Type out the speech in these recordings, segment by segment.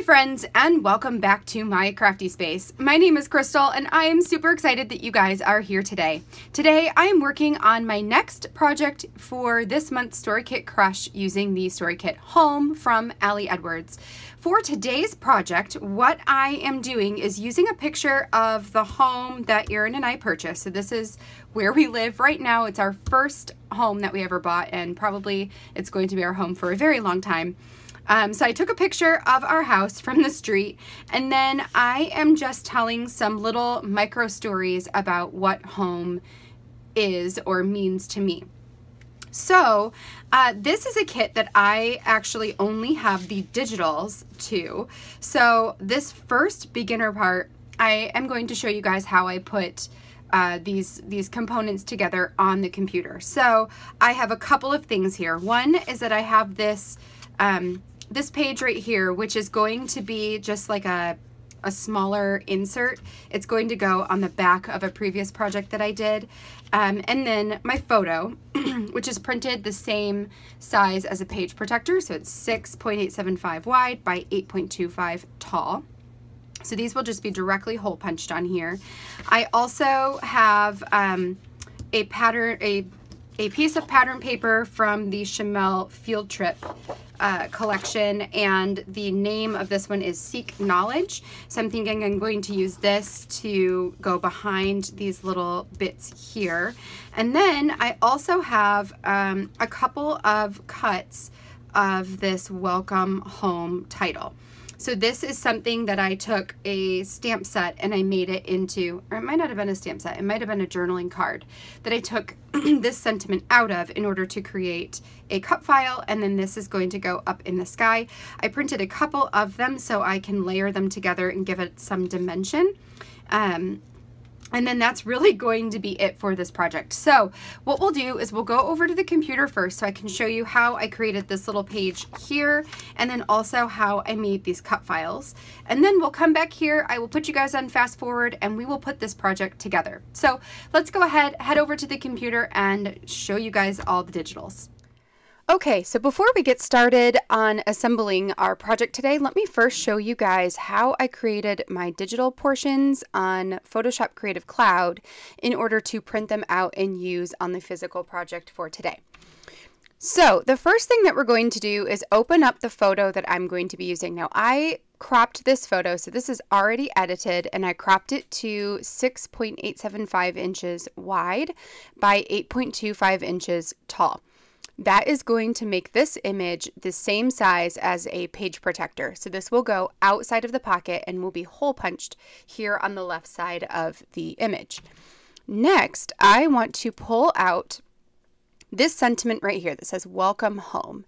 friends, and welcome back to my crafty space. My name is Crystal and I am super excited that you guys are here today. Today I am working on my next project for this month's Story Kit Crush using the Story Kit Home from Allie Edwards. For today's project, what I am doing is using a picture of the home that Erin and I purchased. So this is where we live right now. It's our first home that we ever bought, and probably it's going to be our home for a very long time. So I took a picture of our house from the street, and then I am just telling some little micro stories about what home is or means to me. So this is a kit that I actually only have the digitals to. So this first beginner part, I am going to show you guys how I put these components together on the computer. So I have a couple of things here. One is that I have this this page right here, which is going to be just like a smaller insert. It's going to go on the back of a previous project that I did. And then my photo, which is printed the same size as a page protector. So it's 6.875 wide by 8.25 tall. So these will just be directly hole punched on here. I also have a piece of pattern paper from the Chamel Field Trip collection, and the name of this one is Seek Knowledge. So I'm thinking I'm going to use this to go behind these little bits here. And then I also have a couple of cuts of this Welcome Home title. So this is something that I took a stamp set and I made it into, or it might not have been a stamp set, it might have been a journaling card that I took this sentiment out of in order to create a cut file, and then this is going to go up in the sky. I printed a couple of them so I can layer them together and give it some dimension. And then that's really going to be it for this project. So what we'll do is we'll go over to the computer first so I can show you how I created this little page here, and then also how I made these cut files. And then we'll come back here, I will put you guys on fast forward, and we will put this project together. So let's go ahead, head over to the computer and show you guys all the digitals. Okay, so before we get started on assembling our project today, let me first show you guys how I created my digital portions on Photoshop Creative Cloud in order to print them out and use on the physical project for today. So the first thing that we're going to do is open up the photo that I'm going to be using. Now I cropped this photo, so this is already edited, and I cropped it to 6.875 inches wide by 8.25 inches tall. That is going to make this image the same size as a page protector. So this will go outside of the pocket and will be hole punched here on the left side of the image. Next, I want to pull out this sentiment right here that says Welcome Home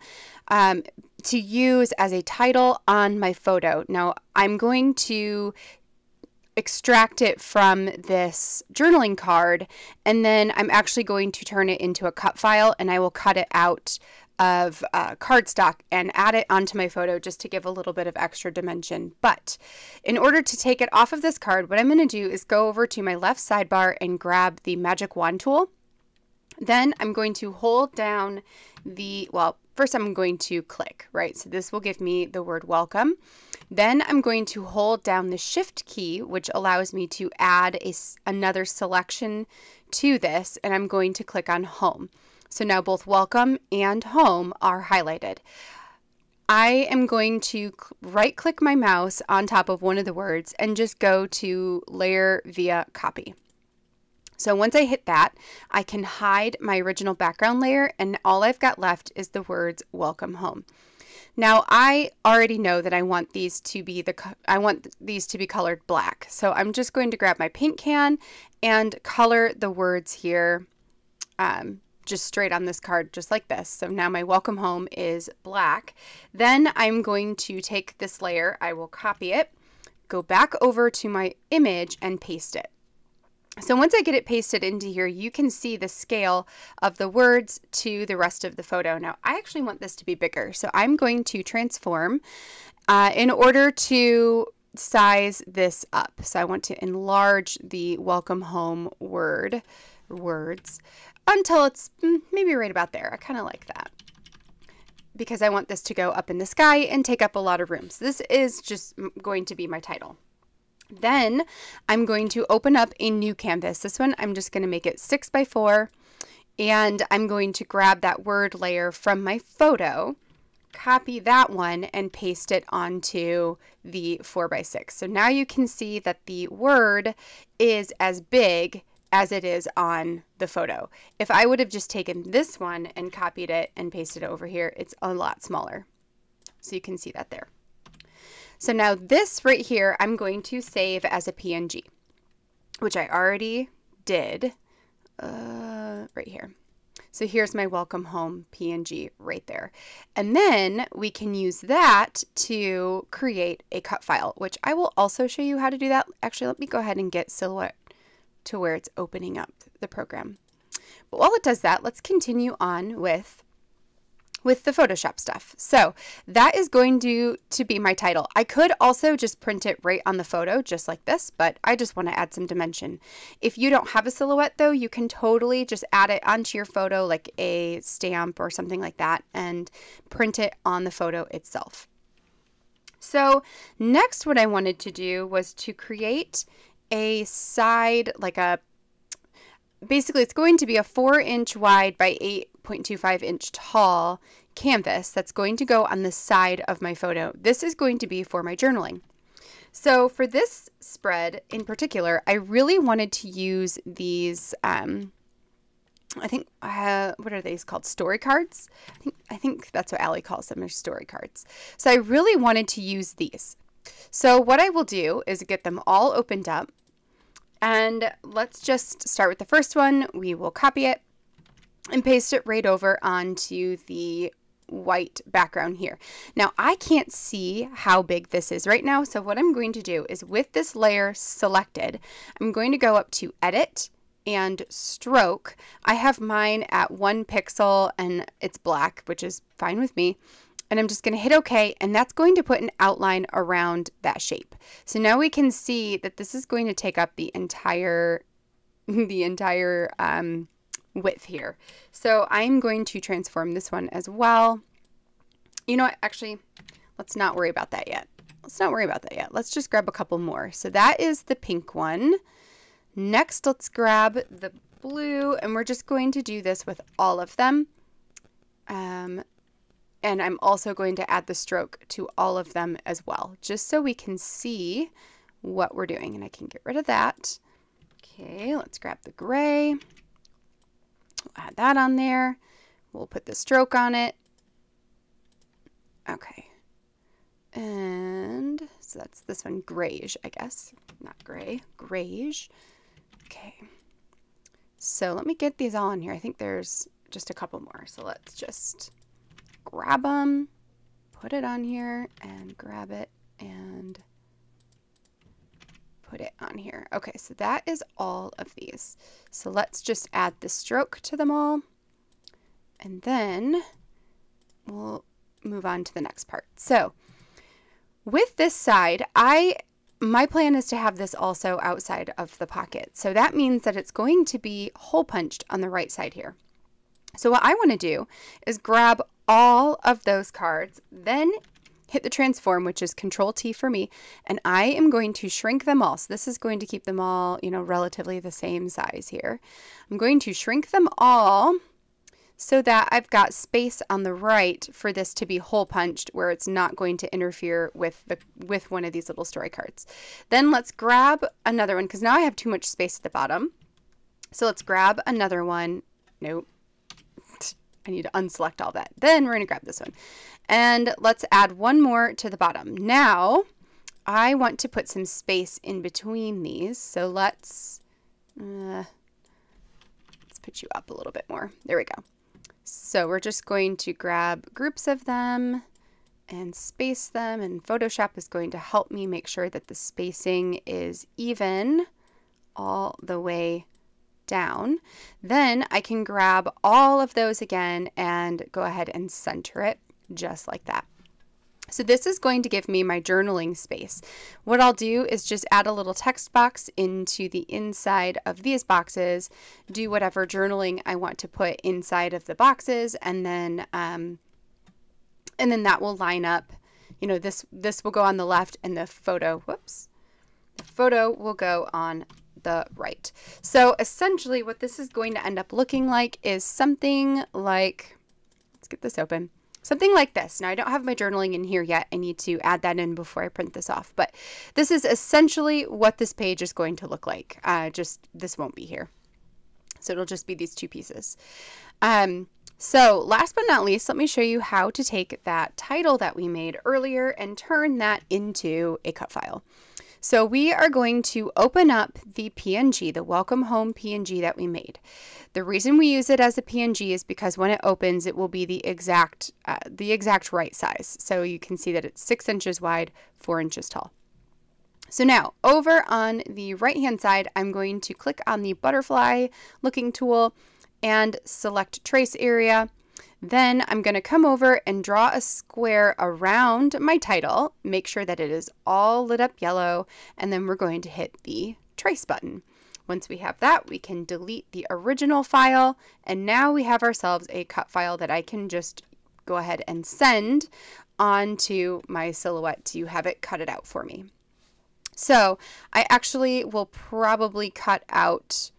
to use as a title on my photo. Now I'm going to extract it from this journaling card, and then I'm actually going to turn it into a cut file, and I will cut it out of cardstock and add it onto my photo just to give a little bit of extra dimension. But in order to take it off of this card, what I'm going to do is go over to my left sidebar and grab the magic wand tool. Then I'm going to hold down first I'm going to click, right? So this will give me the word welcome. Then I'm going to hold down the shift key, which allows me to add another selection to this, and I'm going to click on home. So now both welcome and home are highlighted. I am going to right click my mouse on top of one of the words and just go to layer via copy. So once I hit that, I can hide my original background layer, and all I've got left is the words Welcome Home. Now I already know that I want these to be colored black. So I'm just going to grab my paint can and color the words here just straight on this card, just like this. So now my Welcome Home is black. Then I'm going to take this layer, I will copy it, go back over to my image and paste it. So once I get it pasted into here, you can see the scale of the words to the rest of the photo. Now, I actually want this to be bigger, so I'm going to transform in order to size this up. So I want to enlarge the Welcome Home words until it's maybe right about there. I kind of like that. because I want this to go up in the sky and take up a lot of room. So this is just going to be my title. Then I'm going to open up a new canvas. This one, I'm just going to make it 6 by 4. And I'm going to grab that word layer from my photo, copy that one, and paste it onto the 4 by 6. So now you can see that the word is as big as it is on the photo. If I would have just taken this one and copied it and pasted it over here, it's a lot smaller. So you can see that there. So now this right here, I'm going to save as a PNG, which I already did right here. So here's my welcome home PNG right there. And then we can use that to create a cut file, which I will also show you how to do that. Actually, let me go ahead and get Silhouette to where it's opening up the program. But while it does that, let's continue on with the Photoshop stuff. So that is going to be my title. I could also just print it right on the photo just like this, but I just want to add some dimension. If you don't have a silhouette though, you can totally just add it onto your photo like a stamp or something like that and print it on the photo itself. So next what I wanted to do was to create a side, like basically it's going to be a 4-inch wide by 8.25-inch tall canvas that's going to go on the side of my photo. This is going to be for my journaling. So for this spread in particular, I really wanted to use these, I think, what are these called? Story cards? I think that's what Allie calls them, are story cards. So I really wanted to use these. So what I will do is get them all opened up. And let's just start with the first one. We will copy it and paste it right over onto the white background here. Now I can't see how big this is right now, so what I'm going to do is with this layer selected, I'm going to go up to Edit and Stroke. I have mine at 1 pixel and it's black, which is fine with me. And I'm just going to hit OK, and that's going to put an outline around that shape. So now we can see that this is going to take up the entire width here. So I'm going to transform this one as well. You know what? Actually, let's not worry about that yet. Let's just grab a couple more. So that is the pink one. Next, let's grab the blue, and we're just going to do this with all of them. And I'm also going to add the stroke to all of them as well, just so we can see what we're doing. And I can get rid of that. Okay, let's grab the gray. We'll add that on there. We'll put the stroke on it. Okay. And so that's this one, grayish, I guess. Not gray, grayish. Okay. So let me get these all in here. I think there's just a couple more. So let's just grab them, put it on here, and grab it and put it on here. Okay, so that is all of these. So let's just add the stroke to them all, and then we'll move on to the next part. So with this side, my plan is to have this also outside of the pocket. So that means that it's going to be hole punched on the right side here. So what I want to do is grab all of those cards, then hit the transform, which is Control T for me, and I am going to shrink them all. So this is going to keep them all, you know, relatively the same size here. I'm going to shrink them all so that I've got space on the right for this to be hole punched where it's not going to interfere with one of these little story cards. Then let's grab another one, because now I have too much space at the bottom. So let's grab another one. Nope. I need to unselect all that. Then we're going to grab this one. And let's add one more to the bottom. Now, I want to put some space in between these. So let's put you up a little bit more. There we go. So we're just going to grab groups of them and space them. And Photoshop is going to help me make sure that the spacing is even all the way down. Then I can grab all of those again and go ahead and center it just like that. So this is going to give me my journaling space. What I'll do is just add a little text box into the inside of these boxes, do whatever journaling I want to put inside of the boxes, and then And then that will line up, you know, this will go on the left and the photo will go on the right. So essentially what this is going to end up looking like is something like, let's get this open, something like this. Now I don't have my journaling in here yet. I need to add that in before I print this off, but this is essentially what this page is going to look like. Just this won't be here. So it'll just be these two pieces. So last but not least, let me show you how to take that title that we made earlier and turn that into a cut file. So we are going to open up the PNG, the welcome home PNG that we made. The reason we use it as a PNG is because when it opens, it will be the exact right size. So you can see that it's 6 inches wide, 4 inches tall. So now over on the right hand side, I'm going to click on the butterfly looking tool and select trace area. Then I'm going to come over and draw a square around my title, make sure that it is all lit up yellow, and then we're going to hit the trace button. Once we have that, we can delete the original file, and now we have ourselves a cut file that I can just go ahead and send onto my Silhouette to have it cut it out for me. So I actually will probably cut out,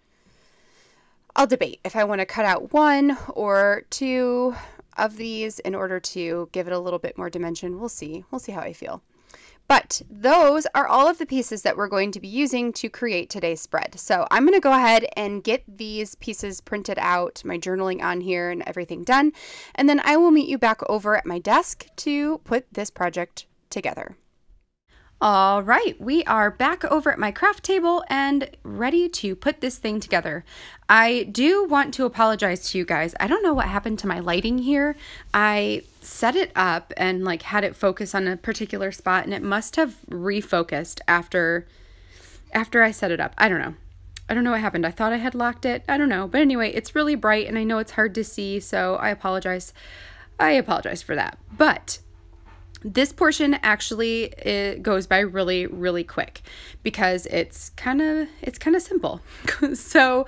I'll debate if I want to cut out 1 or 2 of these in order to give it a little bit more dimension. We'll see. We'll see how I feel. But those are all of the pieces that we're going to be using to create today's spread. So I'm going to go ahead and get these pieces printed out, my journaling on here and everything done. And then I will meet you back over at my desk to put this project together. All right, we are back over at my craft table and ready to put this thing together. I do want to apologize to you guys. I don't know what happened to my lighting here. I set it up and like had it focus on a particular spot, and it must have refocused after I set it up. I don't know. I don't know what happened. I thought I had locked it. I don't know. But anyway, it's really bright and I know it's hard to see, so I apologize. I apologize for that. But this portion actually goes by really, really quick because it's kind of simple. So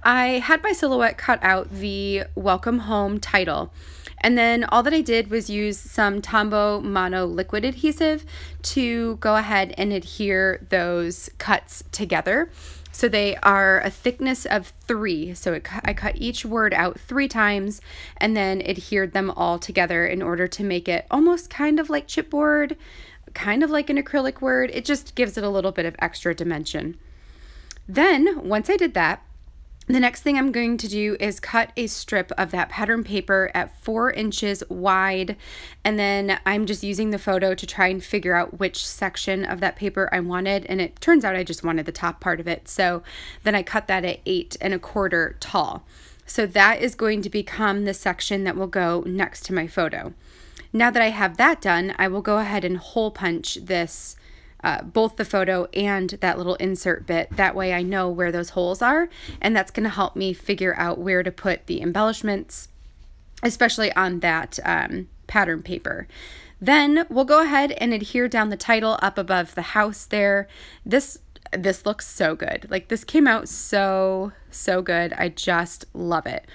I had my Silhouette cut out the welcome home title. And then all that I did was use some Tombow Mono liquid adhesive to go ahead and adhere those cuts together. So they are a thickness of 3. So I cut each word out 3 times and then adhered them all together in order to make it almost kind of like chipboard, kind of like an acrylic word. It just gives it a little bit of extra dimension. Then once I did that, the next thing I'm going to do is cut a strip of that pattern paper at 4 inches wide, and then I'm just using the photo to try and figure out which section of that paper I wanted, and it turns out I just wanted the top part of it, so then I cut that at 8 1/4 tall. So that is going to become the section that will go next to my photo. Now that I have that done, I will go ahead and hole punch this both the photo and that little insert bit. That way I know where those holes are, and that's going to help me figure out where to put the embellishments, especially on that pattern paper. Then we'll go ahead and adhere down the title up above the house there. This looks so good. Like, this came out so good. I just love it.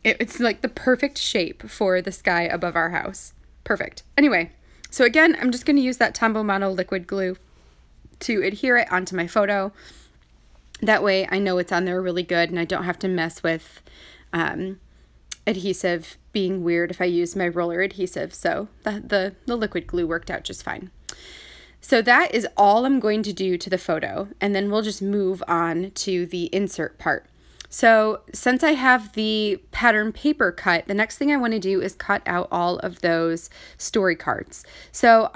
It's like the perfect shape for the sky above our house. Perfect. Anyway, so again, I'm just going to use that Tombow Mono liquid glue to adhere it onto my photo. That way I know it's on there really good and I don't have to mess with adhesive being weird if I use my roller adhesive. So the liquid glue worked out just fine. So that is all I'm going to do to the photo, and then we'll just move on to the insert part. So since I have the pattern paper cut, the next thing I want to do is cut out all of those story cards. So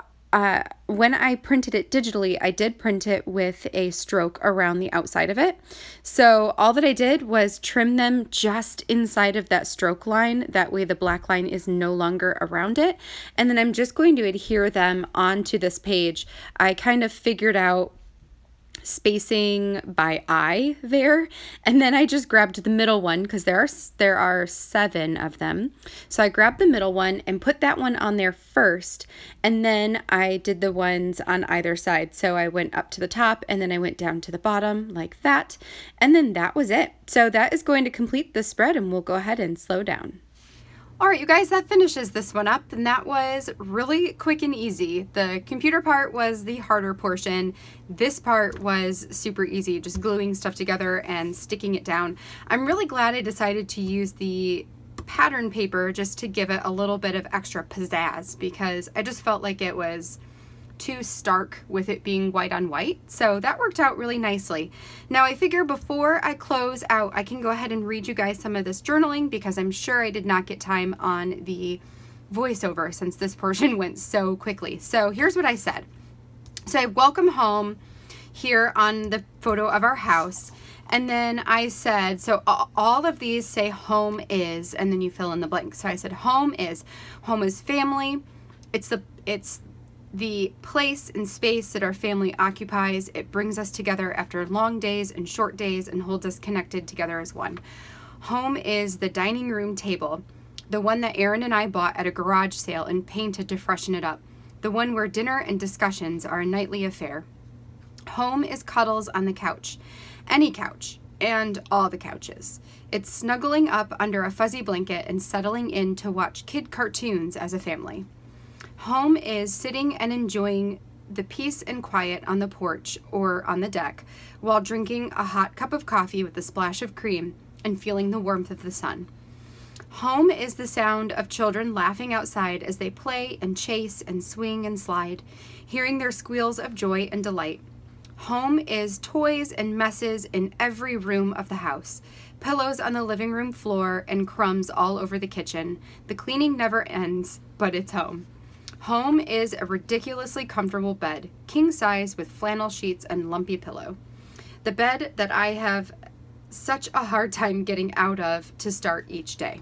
when I printed it digitally, I did print it with a stroke around the outside of it. So all that I did was trim them just inside of that stroke line. That way the black line is no longer around it. And then I'm just going to adhere them onto this page. I kind of figured out spacing by eye there, and then I just grabbed the middle one because there are 7 of them. So I grabbed the middle one and put that one on there first, and then I did the ones on either side. So I went up to the top and then I went down to the bottom like that, and then that was it. So that is going to complete the spread, and we'll go ahead and slow down. All right, you guys, that finishes this one up, and that was really quick and easy. The computer part was the harder portion. This part was super easy, just gluing stuff together and sticking it down. I'm really glad I decided to use the pattern paper just to give it a little bit of extra pizzazz, because I just felt like it was too stark with it being white on white. So that worked out really nicely. Now I figure before I close out, I can go ahead and read you guys some of this journaling, because I'm sure I did not get time on the voiceover since this portion went so quickly. So here's what I said. So I welcome home here on the photo of our house. And then I said, so all of these say home is, and then you fill in the blank. So I said home is family. It's the place and space that our family occupies. It brings us together after long days and short days and holds us connected together as one. Home is the dining room table, the one that Aaron and I bought at a garage sale and painted to freshen it up, the one where dinner and discussions are a nightly affair. Home is cuddles on the couch, any couch, and all the couches. It's snuggling up under a fuzzy blanket and settling in to watch kid cartoons as a family. Home is sitting and enjoying the peace and quiet on the porch or on the deck while drinking a hot cup of coffee with a splash of cream and feeling the warmth of the sun. Home is the sound of children laughing outside as they play and chase and swing and slide, hearing their squeals of joy and delight. Home is toys and messes in every room of the house, pillows on the living room floor and crumbs all over the kitchen. The cleaning never ends, but it's home. Home is a ridiculously comfortable bed, king size with flannel sheets and lumpy pillow. The bed that I have such a hard time getting out of to start each day.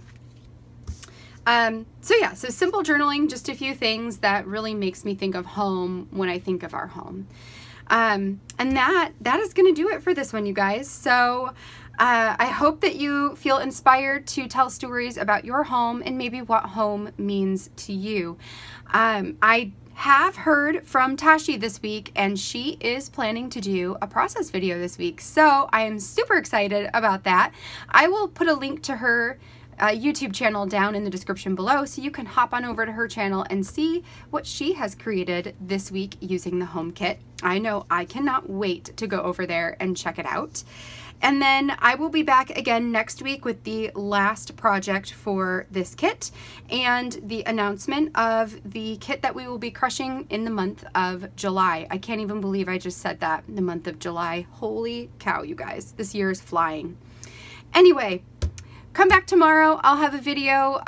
So simple journaling, just a few things that really makes me think of home when I think of our home. And that is going to do it for this one, you guys. So I hope that you feel inspired to tell stories about your home and maybe what home means to you. I have heard from Tashi this week, and she is planning to do a process video this week. So I am super excited about that. I will put a link to her YouTube channel down in the description below, so you can hop on over to her channel and see what she has created this week using the home kit. I know I cannot wait to go over there and check it out. And then I will be back again next week with the last project for this kit and the announcement of the kit that we will be crushing in the month of July. I can't even believe I just said that, the month of July. Holy cow, you guys, this year is flying. Anyway, come back tomorrow. I'll have a video.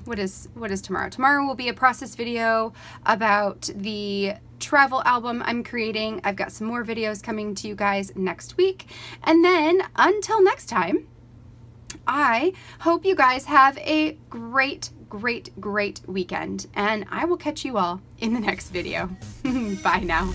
What is tomorrow? Tomorrow will be a process video about the travel album I'm creating. I've got some more videos coming to you guys next week. And then until next time, I hope you guys have a great weekend, and I will catch you all in the next video. Bye now.